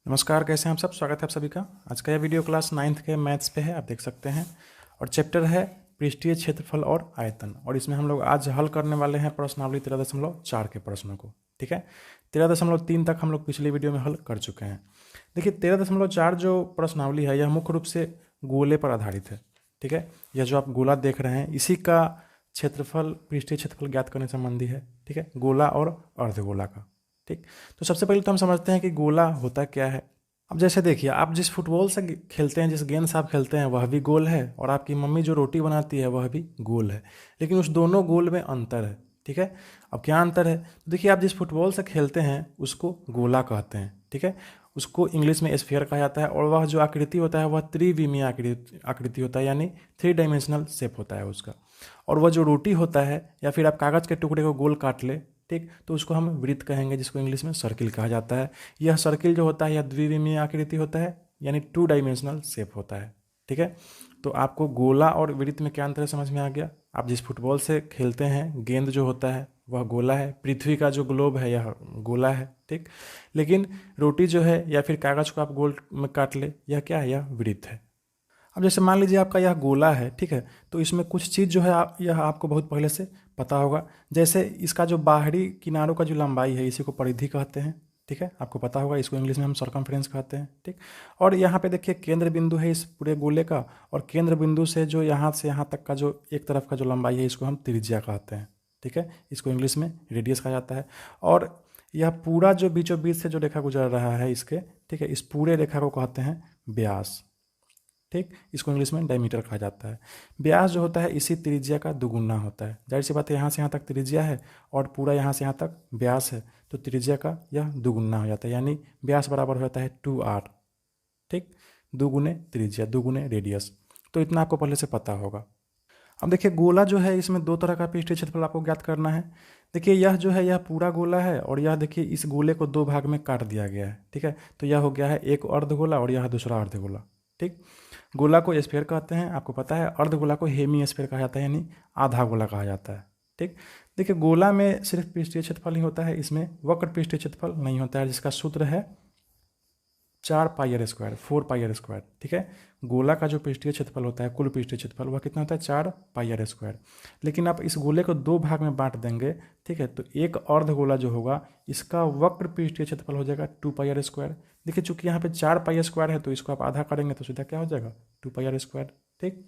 नमस्कार, कैसे हैं आप सब। स्वागत है आप सभी का। आज का यह वीडियो क्लास 9th के मैथ्स पे है, आप देख सकते हैं। और चैप्टर है पृष्ठीय क्षेत्रफल और आयतन। और इसमें हम लोग आज हल करने वाले हैं प्रश्नावली 13.4 के प्रश्नों को। ठीक है, 13.3 तक हम लोग पिछले वीडियो में हल कर चुके हैं। देखिए 13.4 जो प्रश्नावली है यह मुख्य रूप से गोले पर आधारित है। ठीक है, यह जो आप गोला देख रहे हैं इसी का क्षेत्रफल, पृष्ठीय क्षेत्रफल ज्ञात करने संबंधी है। ठीक है, गोला और अर्धगोला का। ठीक, तो सबसे पहले तो हम समझते हैं कि गोला होता क्या है। अब जैसे देखिए, आप जिस फुटबॉल से खेलते हैं, जिस गेंद से आप खेलते हैं वह भी गोल है, और आपकी मम्मी जो रोटी बनाती है वह भी गोल है। लेकिन उस दोनों गोल में अंतर है। ठीक है, अब क्या अंतर है, तो देखिए आप जिस फुटबॉल से खेलते हैं उसको गोला कहते हैं। ठीक है, उसको इंग्लिश में स्फीयर कहा जाता है, और वह जो आकृति होता है वह त्रिविमीय आकृति होता है, यानी 3 डायमेंशनल शेप होता है उसका। और वह जो रोटी होता है, या फिर आप कागज़ के टुकड़े को गोल काट ले, ठीक, तो उसको हम वृत्त कहेंगे, जिसको इंग्लिश में सर्किल कहा जाता है। यह सर्किल जो होता है यह द्विविमीय आकृति होता है, यानी 2 डायमेंशनल शेप होता है। ठीक है, तो आपको गोला और वृत्त में क्या अंतर है समझ में आ गया। आप जिस फुटबॉल से खेलते हैं, गेंद जो होता है वह गोला है, पृथ्वी का जो ग्लोब है यह गोला है। ठीक, लेकिन रोटी जो है या फिर कागज़ को आप गोल में काट ले, यह क्या है, यह वृत्त है। अब जैसे मान लीजिए आपका यह गोला है, ठीक है, तो इसमें कुछ चीज़ जो है यह आपको बहुत पहले से पता होगा। जैसे इसका जो बाहरी किनारों का जो लंबाई है इसी को परिधि कहते हैं। ठीक है, आपको पता होगा, इसको इंग्लिश में हम सर्कमफ्रेंस कहते हैं। ठीक, और यहाँ पे देखिए केंद्र बिंदु है इस पूरे गोले का, और केंद्र बिंदु से जो यहाँ से यहाँ तक का जो एक तरफ का जो लंबाई है इसको हम त्रिज्या कहते हैं। ठीक है, इसको इंग्लिश में रेडियस कहा जाता है। और यह पूरा जो बीचों बीच से जो रेखा गुजर रहा है इसके, ठीक है, इस पूरे रेखा को कहते हैं व्यास। ठीक, इसको इंग्लिश में डायमीटर कहा जाता है। व्यास जो होता है इसी त्रिज्या का दुगुना होता है। जाहिर सी बात है, यहाँ से यहाँ तक त्रिज्या है और पूरा यहाँ से यहाँ तक व्यास है, तो त्रिज्या का यह दुगुना हो जाता है, यानी व्यास बराबर होता है 2r। ठीक, दुगुने त्रिज्या, दुगुने रेडियस। तो इतना आपको पहले से पता होगा। अब देखिए गोला जो है इसमें दो तरह का पृष्ठीय क्षेत्रफल आपको ज्ञात करना है। देखिए यह जो है यह पूरा गोला है, और यह देखिए इस गोले को दो भाग में काट दिया गया है। ठीक है, तो यह हो गया है एक अर्धगोला और यह दूसरा अर्धगोला। ठीक, गोला को स्फीयर कहते हैं, आपको पता है। अर्धगोला को हेमी स्फीयर कहा जाता है, यानी आधा गोला कहा जाता है। ठीक, देखिए गोला में सिर्फ पृष्ठीय क्षेत्रफल ही होता है, इसमें वक्र पृष्ठीय क्षेत्रफल नहीं होता है, जिसका सूत्र है 4πr², 4πr²। ठीक है, गोला का जो पृष्ठीय क्षेत्रफल होता है, कुल पृष्ठीय क्षेत्रफल, वह कितना होता है 4πr²। लेकिन आप इस गोले को दो भाग में बांट देंगे, ठीक है, तो एक अर्धगोला जो होगा इसका वक्र पृष्ठीय क्षेत्रफल हो जाएगा 2πr²। देखिए चूंकि यहाँ पे 4πr² है, तो इसको आप आधा करेंगे तो सीधा क्या हो जाएगा 2πr²। ठीक,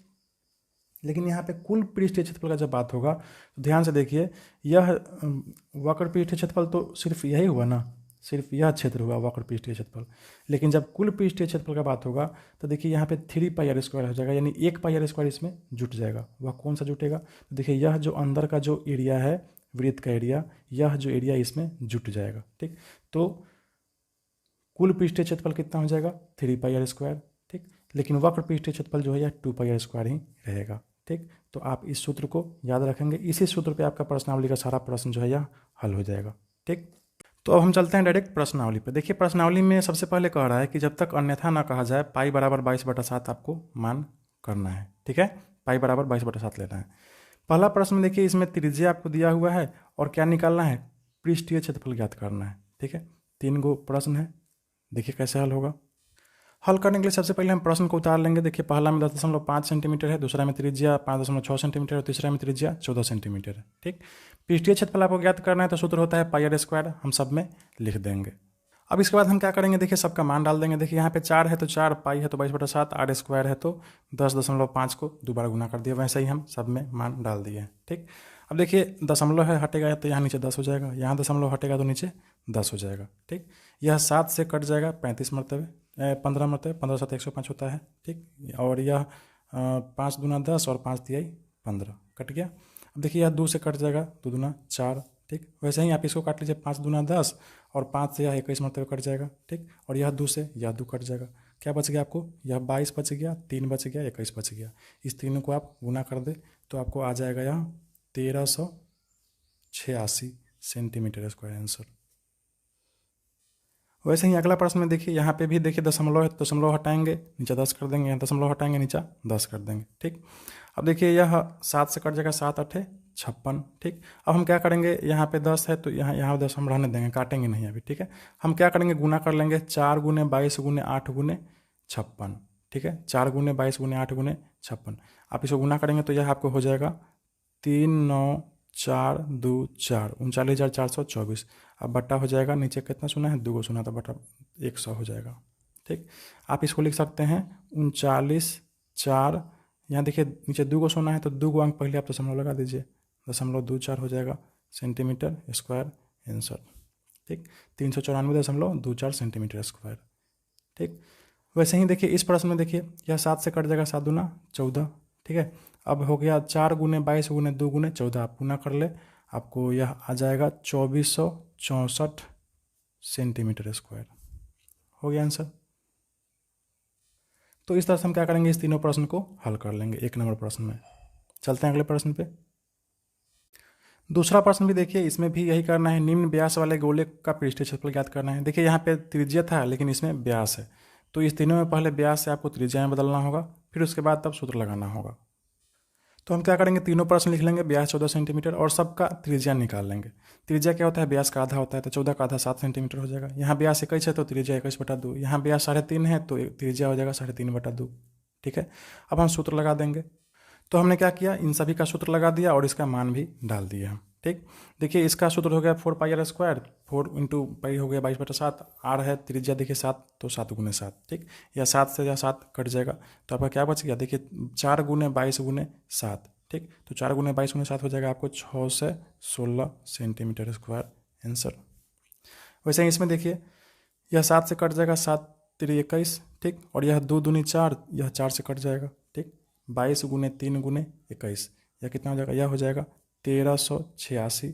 लेकिन यहाँ पे कुल पृष्ठीय क्षेत्रफल का जब बात होगा तो ध्यान से देखिए, यह वक्र पृष्ठीय क्षेत्रफल तो सिर्फ यही हुआ ना, सिर्फ यह क्षेत्र हुआ वक्र पृष्ठीय क्षेत्रफल। लेकिन जब कुल पृष्ठीय क्षेत्रफल का बात होगा तो देखिए यहाँ पे 3πr² हो जाएगा, यानी 1πr² इसमें जुट जाएगा। वह कौन सा जुटेगा, तो देखिए यह जो अंदर का जो एरिया है, वृत्त का एरिया, यह जो एरिया इसमें जुट जाएगा। ठीक, तो कुल पृष्ठीय क्षेत्रफल कितना हो जाएगा 3πr²। ठीक, लेकिन वक्र पृष्ठीय क्षेत्रफल जो है यह 2πr² ही रहेगा। ठीक, तो आप इस सूत्र को याद रखेंगे, इसी सूत्र पे आपका प्रश्नावली का सारा प्रश्न जो है यह हल हो जाएगा। ठीक, तो अब हम चलते हैं डायरेक्ट प्रश्नावली पे। देखिए प्रश्नावली में सबसे पहले कह रहा है कि जब तक अन्यथा ना कहा जाए पाई बराबर 22/7 आपको मान करना है। ठीक है, पाई बराबर 22/7 लेना है। पहला प्रश्न देखिए, इसमें त्रिज्या आपको दिया हुआ है और क्या निकालना है, पृष्ठीय क्षेत्रफल ज्ञात करना है। ठीक है, 3 गो प्रश्न है, देखिए कैसे हल होगा। हल करने के लिए सबसे पहले हम प्रश्न को उतार लेंगे। देखिए पहला में 10.5 सेंटीमीटर है, दूसरा में त्रिज्या 5.6 सेंटीमीटर और तीसरा में त्रिज्या 14 सेंटीमीटर है। ठीक, पृष्ठीय क्षेत्रफल आपको ज्ञात करना है तो सूत्र होता है πr², हम सब में लिख देंगे। अब इसके बाद हम क्या करेंगे, देखिए सबका मान डाल देंगे। देखिए यहाँ पे 4 है तो 4, पाई है तो 22/7, r² है तो 10.5 को दोबारा गुना कर दिया, वैसे ही हम सब में मान डाल दिए हैं। ठीक, अब देखिए दशमलव है, हटेगा तो यहाँ नीचे 10 हो जाएगा, यहाँ दशमलव हटेगा तो नीचे 10 हो जाएगा। ठीक, यह 7 से कट जाएगा 35 मरतबे, 15 मरतबे, 15 7 105 होता है। ठीक, और यह 5 दूना 10 और 5 तिहाई 15 कट गया। अब देखिए यह 2 से कट जाएगा, 2 दूना 4। ठीक, वैसे ही आप इसको काट लीजिए, 5 दूना 10 और 5 से यह 21 मरतबे कट जाएगा। ठीक, और यह 2 से यह 2 कट जाएगा, क्या बच गया आपको, यह 22 बच गया, 3 बच गया, 21 बच गया। इस तीनों को आप गुना कर दे तो आपको आ जाएगा यह 1386 सेंटीमीटर स्क्वायर आंसर। वैसे ही अगला प्रश्न में देखिए, यहाँ पे भी देखिए दशमलव है, दशमलव हटाएंगे नीचे 10 कर देंगे, यहाँ दशमलव हटाएंगे नीचे 10 कर देंगे। ठीक, अब देखिए यह 7 से कट जाएगा, 7 8 56। ठीक, अब हम क्या करेंगे, यहाँ पे 10 है तो यहाँ 10 हम रहने देंगे, काटेंगे नहीं अभी। ठीक है, हम क्या करेंगे, गुना कर लेंगे 4 गुने 22 गुने 8 गुने 56। ठीक है, 4 गुने 22 गुने 8 गुने 56। आप इसको गुना करेंगे तो यह आपको हो जाएगा 39424 39,424। अब बट्टा हो जाएगा, नीचे कितना सुना है, 2 को सुना, तो बट्टा 100 हो जाएगा। ठीक, आप इसको लिख सकते हैं 39,4, यहाँ देखिए नीचे 2 को सुना है तो 2 को अंक पहले आप दशमलव लगा दीजिए, 0.24 हो जाएगा सेंटीमीटर स्क्वायर आंसर। ठीक, 394.24 सेंटीमीटर स्क्वायर। ठीक, वैसे ही देखिए इस प्रश्न में देखिए यह 7 से कट जाएगा, 7 दूना 14। ठीक है, अब हो गया 4 गुने 22 गुने 2 गुने 14, आप गुना कर ले, आपको यह आ जाएगा 2464 सेंटीमीटर स्क्वायर। हो गया आंसर। तो इस तरह से हम क्या करेंगे, इस तीनों प्रश्न को हल कर लेंगे 1 नंबर प्रश्न में। चलते हैं अगले प्रश्न पे। दूसरा प्रश्न भी देखिए, इसमें भी यही करना है, निम्न व्यास वाले गोले का पृष्ठीय क्षेत्रफल ज्ञात करना है। देखिए यहाँ पे त्रिज्या था लेकिन इसमें व्यास है, तो इस तीनों में पहले व्यास से आपको त्रिज्या में बदलना होगा, फिर उसके बाद तब सूत्र लगाना होगा। तो हम क्या करेंगे, तीनों प्रश्न लिख लेंगे, व्यास 14 सेंटीमीटर और सबका त्रिज्या निकाल लेंगे। त्रिज्या क्या होता है, व्यास का आधा होता है, तो 14 का आधा 7 सेंटीमीटर हो जाएगा। यहाँ व्यास 21 है तो त्रिज्या 21/2, यहाँ व्यास 3.5 है तो त्रिज्या हो जाएगा 3.5/2। ठीक है, अब हम सूत्र लगा देंगे। तो हमने क्या किया, इन सभी का सूत्र लगा दिया और इसका मान भी डाल दिया हम। ठीक, देखिए इसका सूत्र हो गया 4πr², 4 इंटू पाई हो गया 22/7, आर है त्रिज्या देखिए 7, तो 7 गुने 7। ठीक, या 7 से या 7 कट जाएगा, तो आपका क्या बच गया, देखिए 4 गुने 22 गुने 7। ठीक, तो 4 गुने 22 गुने 7 हो जाएगा आपको 6 से 16 सेंटीमीटर स्क्वायर आंसर। वैसे ही इसमें देखिए यह 7 से कट जाएगा, 7 3 21। ठीक, और यह 2 दूनी 4, यह 4 से कट जाएगा। ठीक, 22 गुने 3 गुने 21, यह कितना हो जाएगा, यह हो जाएगा 1386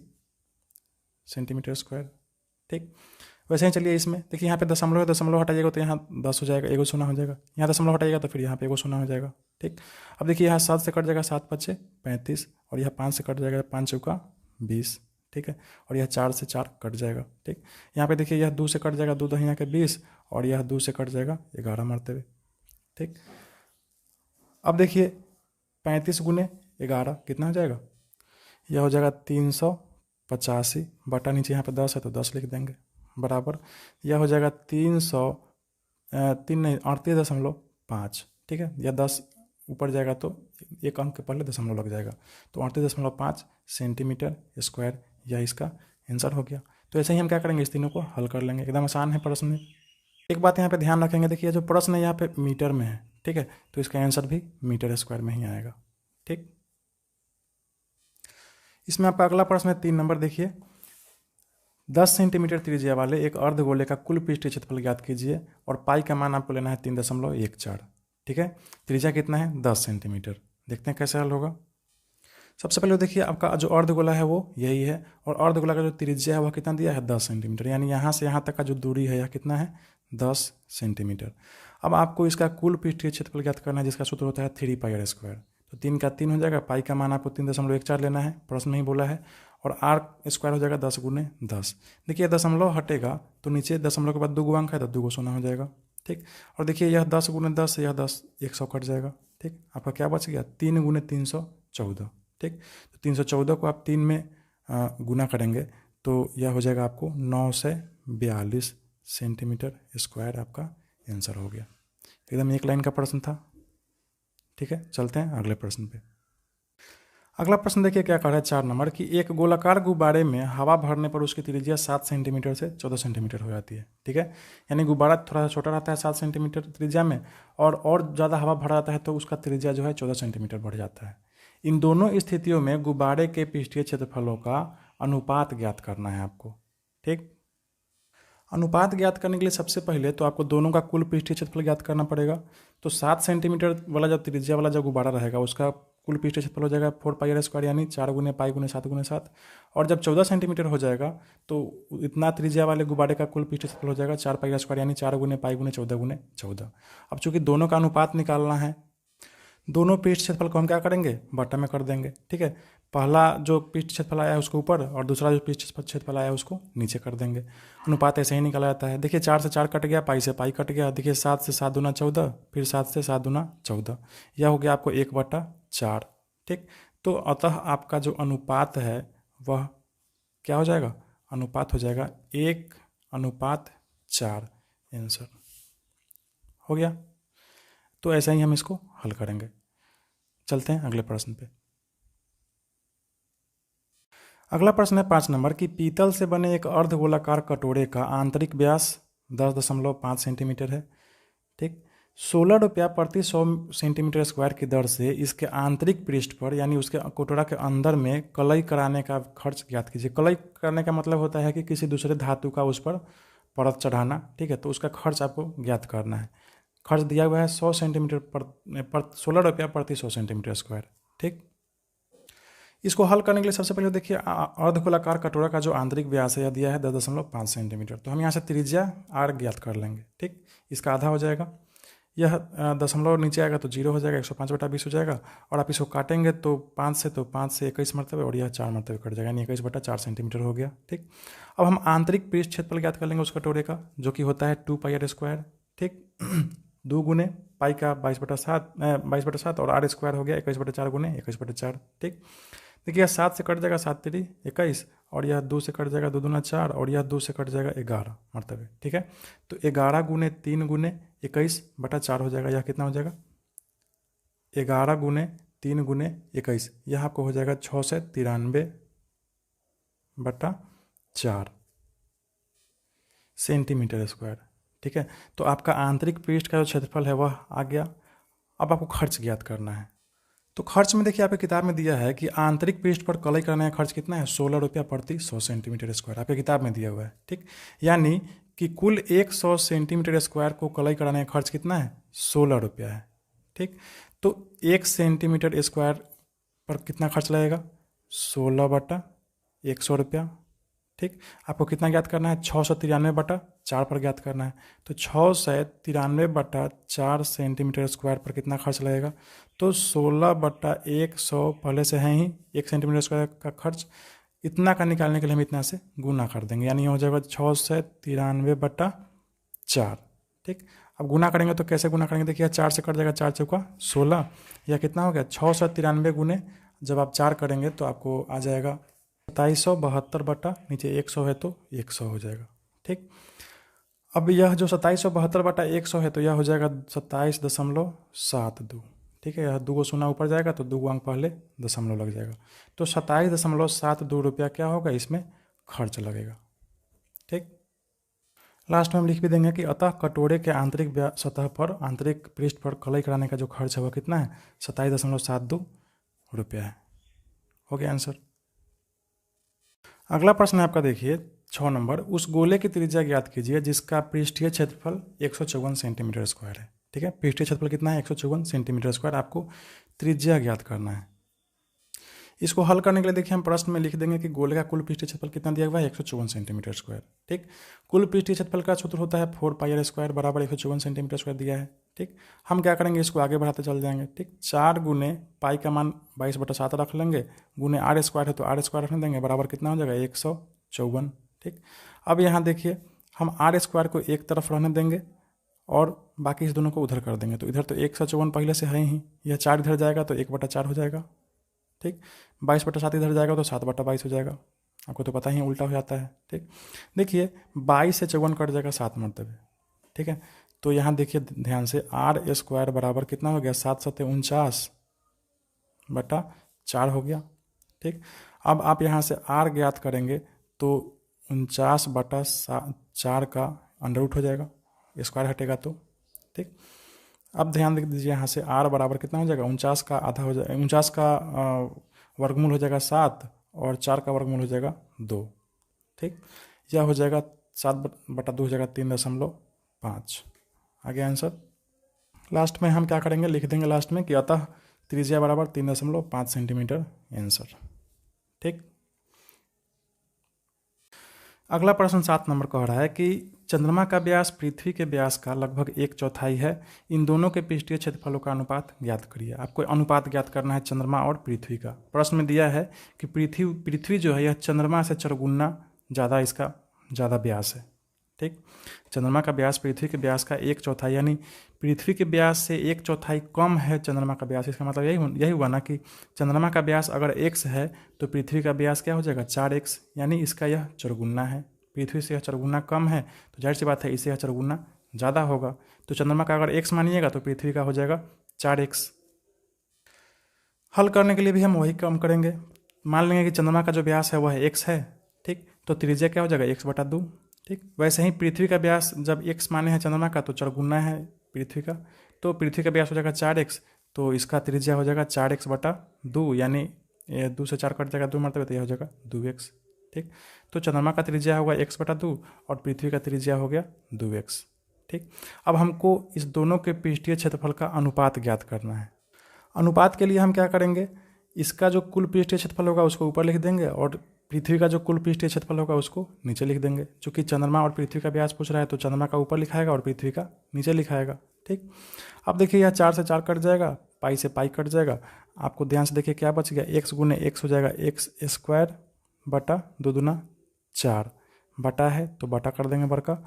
सेंटीमीटर स्क्वायर। ठीक, वैसे ही चलिए इसमें देखिए यहाँ पे दशमलव हटाइएगा तो यहाँ 10 हो जाएगा, 1 शून्य हो जाएगा, यहाँ दशमलव हटाइएगा तो फिर यहाँ पे 1 शून्य हो जाएगा। ठीक, अब देखिए यहाँ 7 से कट जाएगा, 7 5 35, और यह 5 से कट जाएगा, 5 चौका 20। ठीक है, और यह 4 से 4 कट जाएगा। ठीक, यहाँ पे देखिए यह 2 से कट जाएगा, 2 दही यहाँ के 20, और यह 2 से कट जाएगा 11 मरते हुए। ठीक, अब देखिए 35 गुने 11 कितना हो जाएगा, यह हो जाएगा 385, बटा नीचे यहाँ पे 10 है तो 10 लिख देंगे, बराबर यह हो जाएगा 38.5। ठीक है, यह 10 ऊपर जाएगा तो एक अंक के पहले दशमलव लग जाएगा, तो 38.5 सेंटीमीटर स्क्वायर, यह इसका आंसर हो गया। तो ऐसे ही हम क्या करेंगे, इस तीनों को हल कर लेंगे, एकदम आसान है प्रश्न में। एक बात यहाँ पे ध्यान रखेंगे, देखिए जो प्रश्न है यहाँ पे मीटर में है। ठीक है, तो इसका आंसर भी मीटर स्क्वायर में ही आएगा। ठीक, इसमें आपका अगला प्रश्न है 3 नंबर। देखिए 10 सेंटीमीटर त्रिज्या वाले एक अर्धगोले का कुल पृष्ठीय क्षेत्रफल ज्ञात कीजिए और पाई का मान आपको लेना है 3.14। ठीक है, त्रिज्या कितना है, 10 सेंटीमीटर। देखते हैं कैसे हल होगा। सबसे पहले देखिए आपका जो अर्धगोला है वो यही है, और अर्धगोला का जो त्रिज्या है वह कितना दिया है, 10 सेंटीमीटर, यानी यहाँ से यहाँ तक का जो दूरी है यह कितना है, 10 सेंटीमीटर। अब आपको इसका कुल पृष्ठीय क्षेत्रफल ज्ञात करना है, जिसका सूत्र होता है 3πr²। तो 3 का 3 हो जाएगा, पाई का मान आपको 3.14 लेना है, प्रश्न में ही बोला है, और आर स्क्वायर हो जाएगा 10 गुने 10। देखिए दशमलव हटेगा तो नीचे दशमलव के बाद 2 अंक है तो 2 को शून्य हो जाएगा। ठीक, और देखिए यह 10 गुने 10, यह 10 100 कट जाएगा। ठीक, आपका क्या बच गया, 3 गुने 314। ठीक, तो 314 को आप 3 में गुना करेंगे तो यह हो जाएगा आपको 9 से 42 सेंटीमीटर स्क्वायर, आपका आंसर हो गया। एकदम एक लाइन का प्रश्न था। ठीक है, चलते हैं अगले प्रश्न पे। अगला प्रश्न देखिए क्या कह रहा है 4 नंबर की, एक गोलाकार गुब्बारे में हवा भरने पर उसकी त्रिज्या 7 सेंटीमीटर से 14 सेंटीमीटर हो जाती है। ठीक है, यानी गुब्बारा थोड़ा सा छोटा रहता है 7 सेंटीमीटर त्रिज्या में, और ज़्यादा हवा भरा जाता है तो उसका त्रिज्या जो है 14 सेंटीमीटर बढ़ जाता है। इन दोनों स्थितियों में गुब्बारे के पृष्ठीय क्षेत्रफलों का अनुपात ज्ञात करना है आपको। ठीक, अनुपात ज्ञात करने के लिए सबसे पहले तो आपको दोनों का कुल पृष्ठीय क्षेत्रफल ज्ञात करना पड़ेगा। तो 7 सेंटीमीटर वाला जो त्रिज्या वाला जो गुब्बारा रहेगा उसका कुल पृष्ठीय क्षेत्रफल हो जाएगा 4πr², यानी 4 गुने पाई गुने 7 गुने 7। और जब 14 सेंटीमीटर हो जाएगा तो इतना त्रिज्या वाले गुब्बारे का कुल पृष्ठीय क्षेत्रफल हो जाएगा 4πr², यानी 4 गुने पाई गुने 14 गुने 14। अब चूंकि दोनों का अनुपात निकालना है, दोनों पृष्ठ क्षेत्रफल को हम क्या करेंगे, बटा में कर देंगे। ठीक है, पहला जो पृष्ठ क्षेत्रफल आया है उसको ऊपर, और दूसरा जो पृष्ठ क्षेत्रफल आया है उसको नीचे कर देंगे। अनुपात ऐसे ही निकाला जाता है। देखिए 4 से 4 कट गया, पाई से पाई कट गया। देखिए 7 से 7 दूना 14, फिर 7 से 7 दूना 14, यह हो गया आपको 1/4। ठीक, तो अतः आपका जो अनुपात है वह क्या हो जाएगा, अनुपात हो जाएगा 1:4। आंसर हो गया। तो ऐसा ही हम इसको हल करेंगे। चलते हैं अगले प्रश्न पे। अगला प्रश्न है 5 नंबर की पीतल से बने एक अर्धगोलाकार कटोरे का आंतरिक व्यास 10.5 सेंटीमीटर है। ठीक, 16 रुपया प्रति 100 सेंटीमीटर स्क्वायर की दर से इसके आंतरिक पृष्ठ पर यानी उसके कटोरा के अंदर में कलई कराने का खर्च ज्ञात कीजिए। कलई करने का मतलब होता है कि किसी दूसरे धातु का उस पर परत चढ़ाना। ठीक है, तो उसका खर्च आपको ज्ञात करना है। खर्च दिया हुआ है 100 सेंटीमीटर पर 16 रुपया प्रति 100 सेंटीमीटर स्क्वायर। ठीक, इसको हल करने के लिए सबसे पहले देखिए अर्धगोलाकार कटोरा का जो आंतरिक व्यास है यह दिया है 10.5 सेंटीमीटर। तो हम यहाँ से त्रिज्या r ज्ञात कर लेंगे। ठीक, इसका आधा हो जाएगा, यह दशमलव नीचे आएगा तो 0 हो जाएगा, 105/20 हो जाएगा। और आप इसको काटेंगे तो 5 से 21 मरतबे और यह 4 मरतबे कट जाएगा, यानी 21/4 सेंटीमीटर हो गया। ठीक, अब हम आंतरिक पृष्ठ क्षेत्रफल ज्ञात कर लेंगे उस कटोरे का, जो कि होता है 2πr²। ठीक, 2 गुने पाई का 22/7 और r² हो गया 21/4 गुने 21/4। ठीक, देखिए 7 से कट जाएगा 7 × 3 = 21 और यह 2 से कट जाएगा 2 दूना 4 और यह 2 से कट जाएगा 11 मरतबे। ठीक है, तो 11 गुने 3 गुने 21/4 हो जाएगा। यह कितना हो जाएगा, 11 गुने 3 गुने 21, यह आपको हो जाएगा 693/4 सेंटीमीटर स्क्वायर। ठीक है, तो आपका आंतरिक पृष्ठ का जो क्षेत्रफल है वह आ गया। अब आपको खर्च ज्ञात करना है। तो खर्च में देखिए आपकी किताब में दिया है कि आंतरिक पृष्ठ पर कलई करने का खर्च कितना है, 16 रुपया प्रति 100 सेंटीमीटर स्क्वायर आपकी किताब में दिया हुआ है। ठीक, यानी कि कुल 100 सेंटीमीटर स्क्वायर को कलई कराने का खर्च कितना है, 16 रुपया है। ठीक, तो 1 सेंटीमीटर स्क्वायर पर कितना खर्च लगेगा, 16/100 रुपया। ठीक, आपको कितना ज्ञात करना है, 693/4 पर ज्ञात करना है। तो 693/4 सेंटीमीटर स्क्वायर पर कितना खर्च लगेगा, तो 16/100 पहले से है ही 1 सेंटीमीटर स्क्वायर का खर्च, इतना का निकालने के लिए हम इतना से गुना कर देंगे, यानी हो जाएगा 693/4। ठीक, अब गुना करेंगे तो कैसे गुना करेंगे, देखिए 4 से कट जाएगा, 4 चौका 16, यह कितना हो गया 693 गुने जब आप 4 करेंगे तो आपको आ जाएगा 2772 नीचे 100 है तो 100 हो जाएगा। ठीक, अब यह जो 2772/100 है तो यह हो जाएगा 27.72। ठीक है, यह 2 शून्य ऊपर जाएगा तो 2 अंक पहले दशमलव लग जाएगा, तो 27.72 रुपया क्या होगा इसमें खर्च लगेगा। ठीक, लास्ट में हम लिख भी देंगे कि अतः कटोरे के आंतरिक सतह पर आंतरिक पृष्ठ पर कलई कराने का जो खर्च है वह कितना है, 27.72 रुपया है। हो गया आंसर। अगला प्रश्न है आपका, देखिए 6 नंबर, उस गोले की त्रिज्या ज्ञात कीजिए जिसका पृष्ठीय क्षेत्रफल 154 सेंटीमीटर स्क्वायर है। ठीक है, पृष्ठीय क्षेत्रफल कितना है, 154 सेंटीमीटर स्क्वायर, आपको त्रिज्या ज्ञात करना है। इसको हल करने के लिए देखिए हम प्रश्न में लिख देंगे कि गोले का कुल पृष्ठीय क्षेत्रफल कितना दिया हुआ है, 154 सेंटीमीटर स्क्वायर। ठीक, कुल पृष्ठीय क्षेत्रफल का सूत्र होता है 4πr² बराबर 154 सेंटीमीटर स्क्वायर दिया है। ठीक, हम क्या करेंगे, इसको आगे बढ़ाते चल जाएंगे। ठीक, 4 गुने पाई का मान 22/7 रख लेंगे, गुने r² है तो r² रखने देंगे, बराबर कितना हो जाएगा 154। ठीक, अब यहाँ देखिए हम r² को एक तरफ रहने देंगे और बाकी इस दोनों को उधर कर देंगे, तो इधर तो 154 पहले से है ही, यह 4 इधर जाएगा तो 1/4 हो जाएगा। ठीक, 22/7 इधर जाएगा तो 7/22 हो जाएगा, आपको तो पता ही उल्टा हो जाता है। ठीक, देखिए 22 से 54 कट जाएगा 7 मरतबे। ठीक है, तो यहाँ देखिए ध्यान से r² बराबर कितना हो गया, 7×7 = 49/4 हो गया। ठीक, अब आप यहाँ से r ज्ञात करेंगे तो 49/4 का अंडर रूट हो जाएगा, स्क्वायर हटेगा तो। ठीक, अब ध्यान दीजिए यहाँ से r बराबर कितना हो जाएगा, 49 का आधा हो जाएगा, 49 का वर्गमूल हो जाएगा 7 और 4 का वर्गमूल हो जाएगा 2। ठीक, यह हो जाएगा 7/2 हो जाएगा 3.5। आ गया आंसर। लास्ट में हम क्या करेंगे, लिख देंगे लास्ट में कि अतः त्रिज्या बराबर 3.5 सेंटीमीटर आंसर। ठीक, अगला प्रश्न 7 नंबर कह रहा है कि चंद्रमा का व्यास पृथ्वी के व्यास का लगभग 1/4 है, इन दोनों के पृष्ठीय क्षेत्रफलों का अनुपात ज्ञात करिए। आपको अनुपात ज्ञात करना है चंद्रमा और पृथ्वी का। प्रश्न में दिया है कि पृथ्वी जो है यह चंद्रमा से 4 गुना ज़्यादा इसका व्यास है। ठीक। चंद्रमा का व्यास पृथ्वी के व्यास का 1/4 यानी पृथ्वी के व्यास से 1/4 कम है चंद्रमा का व्यास। इसका मतलब यही हुआ ना कि चंद्रमा का व्यास अगर x है तो पृथ्वी का व्यास क्या हो जाएगा 4x, यानी इसका यह चौगुना है। पृथ्वी से यह चौगुना कम है तो जाहिर सी बात है इससे यह चौगुना ज़्यादा होगा। तो चंद्रमा का अगर x मानिएगा तो पृथ्वी का हो जाएगा 4x। हल करने के लिए भी हम वही काम करेंगे। मान लेंगे कि चंद्रमा का जो व्यास है वह x है, ठीक। तो त्रिज्या क्या हो जाएगा x/2, ठीक। वैसे ही पृथ्वी का व्यास जब x माने है चंद्रमा का तो चौगुना है पृथ्वी का, तो पृथ्वी का व्यास हो जाएगा 4x, तो इसका त्रिज्या हो जाएगा 4x/2, यानी 2 से 4 कट जाएगा 2 मरतबे, तो यह हो जाएगा 2x, ठीक। तो चंद्रमा का त्रिज्या होगा x/2 और पृथ्वी का त्रिज्या हो गया 2x, ठीक। अब हमको इस दोनों के पृष्ठीय क्षेत्रफल का अनुपात ज्ञात करना है। अनुपात के लिए हम क्या करेंगे, इसका जो कुल पृष्ठीय क्षेत्रफल होगा उसको ऊपर लिख देंगे और पृथ्वी का जो कुल पृष्ठीय क्षेत्रफल होगा उसको नीचे लिख देंगे। चूंकि चंद्रमा और पृथ्वी का व्यास पूछ रहा है तो चंद्रमा का ऊपर लिखाएगा और पृथ्वी का नीचे लिखाएगा, ठीक। अब देखिए यह 4 से 4 कट जाएगा, पाई से पाई कट जाएगा। आपको ध्यान से देखिए क्या बच गया, x गुने x हो जाएगा x² बटा 2 दूना 4 बटा है तो बटा कर देंगे बड़का,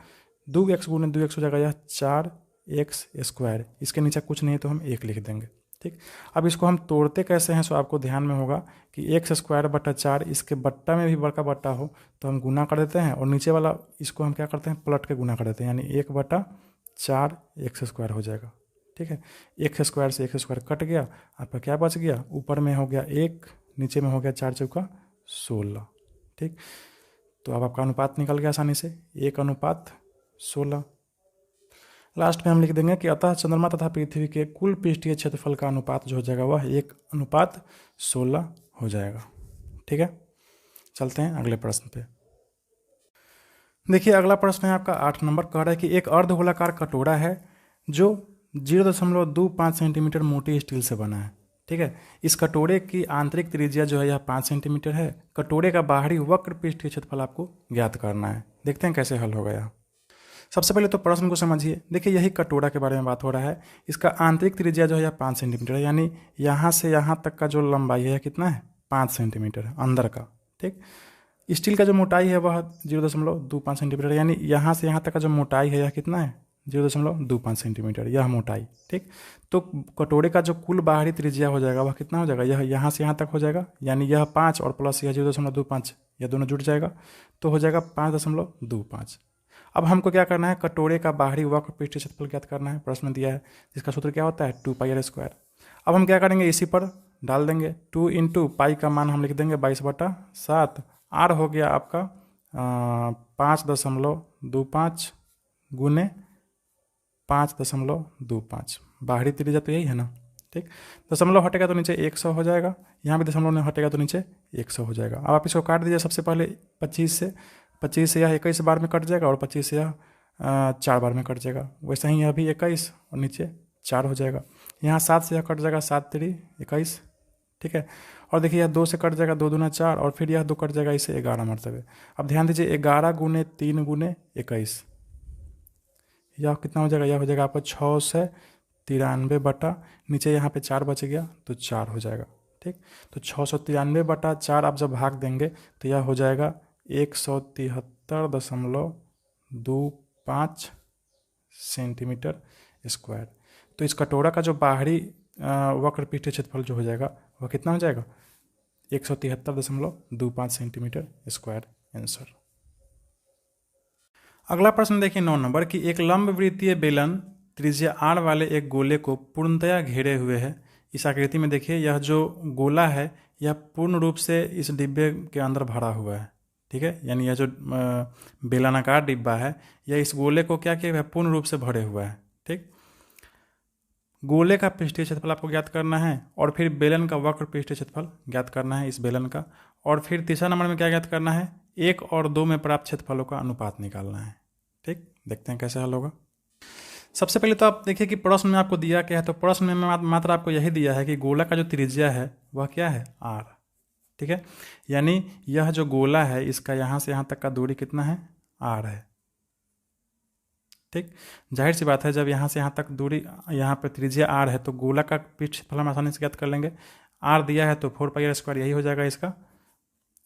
2x गुने 2x हो जाएगा यह 4x²। इसके नीचे कुछ नहीं है तो हम 1 लिख देंगे, ठीक। अब इसको हम तोड़ते कैसे हैं सो आपको ध्यान में होगा कि x²/4, इसके बट्टा में भी बड़का बट्टा हो तो हम गुना कर देते हैं और नीचे वाला इसको हम क्या करते हैं पलट के गुना कर देते हैं, यानी 1/4 x² हो जाएगा, ठीक है। x² से x² कट गया, आपका क्या बच गया, ऊपर में हो गया 1, नीचे में हो गया 4 चौका 16, ठीक। तो अब आपका अनुपात निकल गया आसानी से 1:16। लास्ट में हम लिख देंगे कि अतः चंद्रमा तथा पृथ्वी के कुल पृष्ठीय क्षेत्रफल का अनुपात जो हो जाएगा वह 1:16 हो जाएगा, ठीक है। चलते हैं अगले प्रश्न पे। देखिए अगला प्रश्न है आपका 8 नंबर, कह रहा है कि एक अर्धगोलाकार कटोरा है जो 0.25 सेंटीमीटर मोटी स्टील से बना है, ठीक है। इस कटोरे की आंतरिक त्रिज्या जो है यह 5 सेंटीमीटर है। कटोरे का बाहरी वक्र पृष्ठीय क्षेत्रफल आपको ज्ञात करना है। देखते हैं कैसे हल होगा यह। सबसे पहले तो प्रश्न को समझिए। देखिए यही कटोरा के बारे में बात हो रहा है। इसका आंतरिक त्रिज्या जो है 5 सेंटीमीटर है, यानी यहाँ से यहाँ तक का जो लंबाई है कितना है 5 सेंटीमीटर है अंदर का, ठीक। स्टील का जो मोटाई है वह 0.25 सेंटीमीटर, यानी यहाँ से यहाँ तक का जो मोटाई है यह कितना है 0.25 सेंटीमीटर, यह मोटाई, ठीक। तो कटोरे का जो कुल बाहरी त्रिज्या हो जाएगा वह कितना हो जाएगा, यह यहाँ से यहाँ तक हो जाएगा, यानी यह 5 और प्लस यह 0.25, यह दोनों जुड़ जाएगा तो हो जाएगा 5.25। अब हमको क्या करना है, कटोरे का बाहरी वक्र पृष्ठीय क्षेत्रफल ज्ञात करना है। प्रश्न दिया है जिसका सूत्र क्या होता है 2πr²। अब हम क्या करेंगे, इसी पर डाल देंगे 2 × पाई का मान हम लिख देंगे 22/7। आर हो गया आपका 5.25 गुने 5.25। बाहरी त्रिज्या तो यही है ना, ठीक। दशमलव हटेगा तो नीचे 100 हो जाएगा, यहाँ भी दशमलव नहीं हटेगा तो नीचे 100 हो जाएगा। अब आप इसको काट दीजिए। सबसे पहले 25 से यह 21 बार में कट जाएगा और 25 से यह 4 बार में कट जाएगा। वैसे ही यह भी 21 और नीचे 4 हो जाएगा। यहाँ 7 से यह कट जाएगा, 7 3 21, ठीक है। और देखिए यह 2 से कट जाएगा, 2 दूना 4 और फिर यह 2 कट जाएगा, इसे 11 मरतबे। अब ध्यान दीजिए 11 गुने 3 गुने 21, यह कितना हो जाएगा, यह हो जाएगा आपका 693 बटा, नीचे यहाँ पे 4 बच गया तो 4 हो जाएगा, ठीक। तो 693/4 आप जब भाग देंगे तो यह हो जाएगा 173.25 सेंटीमीटर स्क्वायर। तो इस कटोरा का जो बाहरी वक्र पृष्ठीय क्षेत्रफल जो हो जाएगा वह कितना हो जाएगा 173.25 सेंटीमीटर स्क्वायर, आंसर। अगला प्रश्न देखिए 9 नंबर की एक लंब वृत्तीय बेलन त्रिज्या r वाले एक गोले को पूर्णतया घेरे हुए है। इस आकृति में देखिए यह जो गोला है यह पूर्ण रूप से इस डिब्बे के अंदर भरा हुआ है, ठीक है। यानी यह जो बेलनाकार डिब्बा है यह इस गोले को क्या किया है, पूर्ण रूप से भरे हुआ है, ठीक। गोले का पृष्ठीय क्षेत्रफल आपको ज्ञात करना है और फिर बेलन का वक्र पृष्ठीय क्षेत्रफल ज्ञात करना है इस बेलन का। और फिर तीसरा नंबर में क्या ज्ञात करना है, 1 और 2 में प्राप्त क्षेत्रफलों का अनुपात निकालना है, ठीक। देखते हैं कैसे हल होगा। सबसे पहले तो आप देखिए कि प्रश्न में आपको दिया क्या है। तो प्रश्न में मात्र आपको यही दिया है कि गोला का जो त्रिज्या है वह क्या है r, ठीक है। यानी यह जो गोला है इसका यहाँ से यहाँ तक का दूरी कितना है r है, ठीक। जाहिर सी बात है जब यहाँ से यहाँ तक दूरी, यहाँ पर त्रिज्या r है तो गोला का पृष्ठ क्षेत्रफल हम आसानी से ज्ञात कर लेंगे। r दिया है तो 4πr², यही हो जाएगा इसका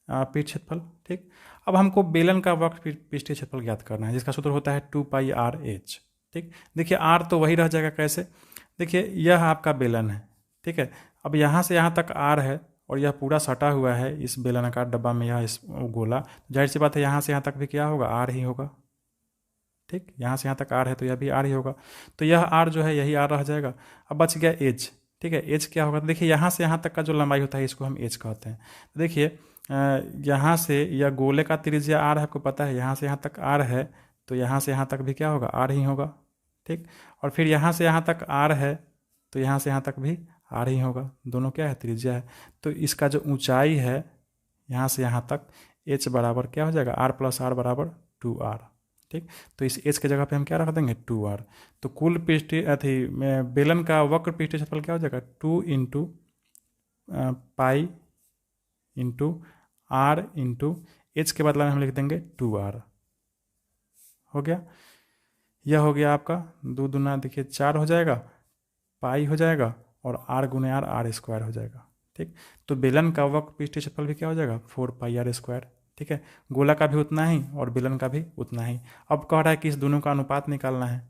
पृष्ठ क्षेत्रफल, ठीक। अब हमको बेलन का वक्र पृष्ठीय क्षेत्रफल ज्ञात करना है, जिसका सूत्र होता है 2πr/h। ठीक, देखिए r तो वही रह जाएगा, कैसे, देखिए यह आपका बेलन है, ठीक है। अब यहाँ से यहाँ तक r है और यह पूरा सटा हुआ है इस बेलनाकार डब्बा में, यह इस गोला, जाहिर सी बात है यहाँ से यहाँ तक भी क्या होगा, r ही होगा। ठीक, यहाँ से यहाँ तक r है तो यह भी r ही होगा, तो यह r जो है यही r रह जाएगा। अब बच गया h, ठीक है। h क्या होगा, तो देखिए यहाँ से यहाँ तक का जो लंबाई होता है इसको हम h कहते हैं। तो देखिए यहाँ से यह गोले का त्रिज्या r है, आपको पता है, यहाँ से यहाँ तक r है तो यहाँ से यहाँ तक भी क्या होगा, r ही होगा। ठीक, और फिर यहाँ से यहाँ तक r है तो यहाँ से यहाँ तक भी r ही होगा, दोनों क्या है, त्रिज्या है। तो इसका जो ऊंचाई है यहाँ से यहाँ तक h बराबर क्या हो जाएगा, r प्लस r बराबर 2r। ठीक, तो इस h के जगह पे हम क्या रख देंगे, 2r। तो कुल पृष्ठीय अथी बेलन का वक्र पृष्ठीय क्षेत्रफल क्या हो जाएगा, 2 into pi into r into h के बदला में हम लिख देंगे 2r। हो गया, यह हो गया आपका 2 दूना देखिए 4 हो जाएगा, पाई हो जाएगा और r गुने r स्क्वायर हो जाएगा। ठीक, तो बेलन का वक्र पृष्ठीय क्षेत्रफल भी क्या हो जाएगा, 4πr²। ठीक है, गोला का भी उतना ही और बेलन का भी उतना ही। अब कह रहा है कि इस दोनों का अनुपात निकालना है,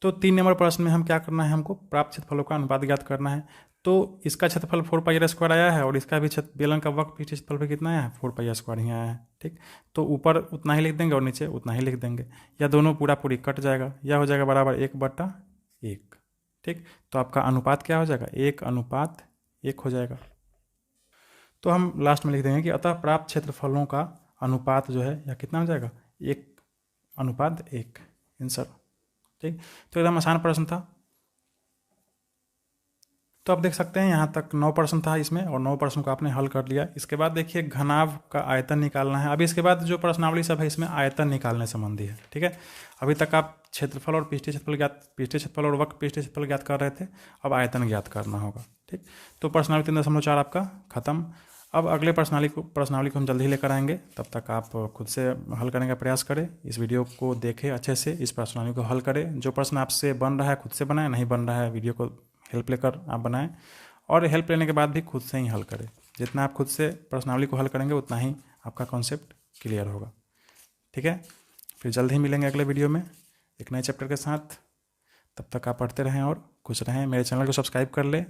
तो 3 नंबर प्रश्न में हम क्या करना है, हमको प्राप्त क्षेत्रफलों का अनुपात ज्ञात करना है। तो इसका क्षेत्रफल 4πr² आया है और इसका भी बेलन का वक्र पृष्ठीय क्षेत्रफल भी कितना आया है, 4πr² ही आया है। ठीक, तो ऊपर उतना ही लिख देंगे और नीचे उतना ही लिख देंगे, या दोनों पूरा पूरी कट जाएगा, यह हो जाएगा बराबर 1/1। ठीक, तो आपका अनुपात क्या हो जाएगा, 1:1 हो जाएगा। तो हम लास्ट में लिख देंगे कि अतः प्राप्त क्षेत्रफलों का अनुपात जो है यह कितना हो जाएगा, 1:1 आंसर। ठीक, तो एकदम आसान प्रश्न था। तो आप देख सकते हैं यहाँ तक 9 प्रश्न था इसमें और 9 प्रश्न को आपने हल कर लिया। इसके बाद देखिए घनाभ का आयतन निकालना है। अभी इसके बाद जो प्रश्नावली सब है इसमें आयतन निकालने संबंधी है। ठीक है, अभी तक आप क्षेत्रफल और पृष्ठीय क्षेत्रफल और वक्र पृष्ठीय क्षेत्रफल ज्ञात कर रहे थे, अब आयतन ज्ञात करना होगा। ठीक, तो प्रश्नावली 3.4 आपका खत्म। अब अगले प्रश्नावली को हम जल्दी ही लेकर आएंगे, तब तक आप खुद से हल करने का प्रयास करें। इस वीडियो को देखें अच्छे से, इस प्रश्नावली को हल करें। जो प्रश्न आपसे बन रहा है खुद से बनाएं, नहीं बन रहा है वीडियो को हेल्प लेकर आप बनाएं, और हेल्प लेने के बाद भी खुद से ही हल करें। जितना आप खुद से प्रश्नावली को हल करेंगे उतना ही आपका कॉन्सेप्ट क्लियर होगा। ठीक है, फिर जल्द ही मिलेंगे अगले वीडियो में एक नए चैप्टर के साथ। तब तक आप पढ़ते रहें और खुश रहें। मेरे चैनल को सब्सक्राइब कर ले,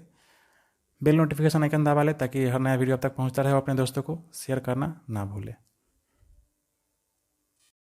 बेल नोटिफिकेशन आइकन दबा ले, ताकि हर नया वीडियो अब तक पहुंचता रहे। और अपने दोस्तों को शेयर करना ना भूलें।